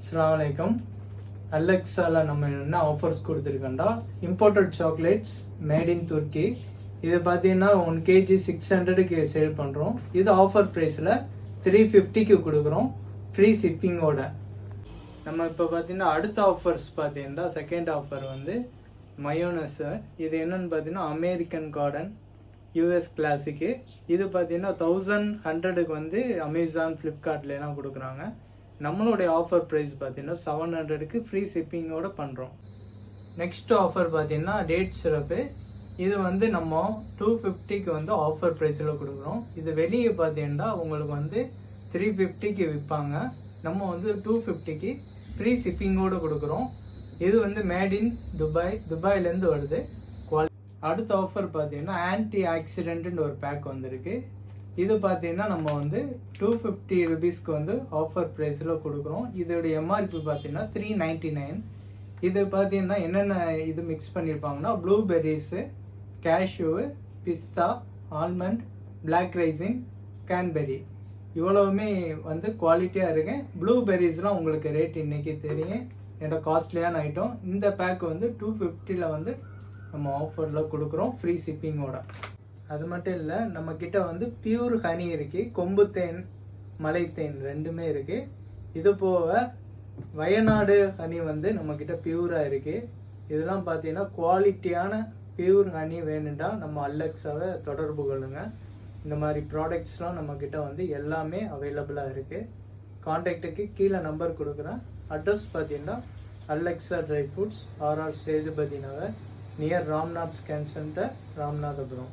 அஸ்ஸலாமு அலைக்கும். அலெக்ஸால நம்ம என்ன ஆஃபர்ஸ் கொடுத்துருக்கோம்டா, imported chocolates made in Turkey. இது பார்த்தீங்கன்னா 1 kg 600க்கு சேல் பண்ணுறோம். இது ஆஃபர் ப்ரைஸில் 350க்கு கொடுக்குறோம், ஃப்ரீ ஷிப்பிங்கோட. நம்ம இப்போ பார்த்தீங்கன்னா அடுத்த ஆஃபர்ஸ் பார்த்தீங்கன்னா செகண்ட் ஆஃபர் வந்து மயோனஸ். இது என்னன்னு பார்த்தீங்கன்னா அமெரிக்கன் கார்டன் யூஎஸ் கிளாசிக்கு. இது பார்த்தீங்கன்னா 1100க்கு வந்து அமேசான் ஃப்ளிப்கார்ட்லாம் கொடுக்குறாங்க. நம்மளுடைய ஆஃபர் ப்ரைஸ் பார்த்தீங்கன்னா 700க்கு ஃப்ரீ ஷிப்பிங்கோட பண்ணுறோம். நெக்ஸ்ட் ஆஃபர் பார்த்தீங்கன்னா டேட் சிரப்பு. இது வந்து நம்ம 250க்கு வந்து ஆஃபர் ப்ரைஸில் கொடுக்குறோம். இது வெளியே பார்த்தீங்கன்னா உங்களுக்கு வந்து 350க்கு விற்பாங்க. நம்ம வந்து 250க்கு ஃப்ரீ ஷிப்பிங்கோடு கொடுக்குறோம். இது வந்து மேட் இன் துபாயிலேருந்து வருது. அடுத்த ஆஃபர் பார்த்தீங்கன்னா ஆன்டி ஆக்சிடென்ட்னு ஒரு பேக் வந்திருக்கு. இது பார்த்தீங்கன்னா நம்ம வந்து 250 ருபீஸ்க்கு வந்து ஆஃபர் ப்ரைஸில் கொடுக்குறோம். இதோடைய எம்ஆர்பி பார்த்தீங்கன்னா 399. இது பார்த்தீங்கன்னா என்னென்ன இது மிக்ஸ் பண்ணியிருப்பாங்கன்னா ப்ளூபெர்ரிஸு, கேஷ்யூவு, பிஸ்தா, ஆல்மண்ட், பிளாக் ரைசின், கேன்பெரி இவ்வளவுமே வந்து குவாலிட்டியாக இருக்கு. ப்ளூபெர்ரிஸ்லாம் உங்களுக்கு ரேட் இன்னைக்கு தெரியும், என்னோட காஸ்ட்லியான ஐட்டம். இந்த பேக் வந்து 250ல் வந்து நம்ம ஆஃபரில் கொடுக்குறோம் ஃப்ரீ ஷிப்பிங்கோட. அது மட்டும் இல்லை, நம்ம கிட்ட வந்து பியூர் ஹனி இருக்கு, கொம்பு தேன், மலை தேன் ரெண்டுமே இருக்கு. இது போக வயநாடு ஹனி வந்து நம்ம கிட்ட பியூரா இருக்கு. இதெல்லாம் பார்த்தீங்கன்னா குவாலிட்டியான பியூர் ஹனி வேணுண்டா நம்ம அலெக்ஸாவை தொடர்பு கொள்ளுங்க. இந்த மாதிரி ப்ராடக்ட்ஸ்லாம் நம்ம கிட்ட வந்து எல்லாமே அவைலபிளாக இருக்கு. கான்டாக்டுக்கு கீழே நம்பர் கொடுக்குறேன். அட்ரஸ் பார்த்தீங்கன்னா Alexa dry fruits, RR Sethupathi Nagar, near Ramnath scan centre, Ramanathapuram.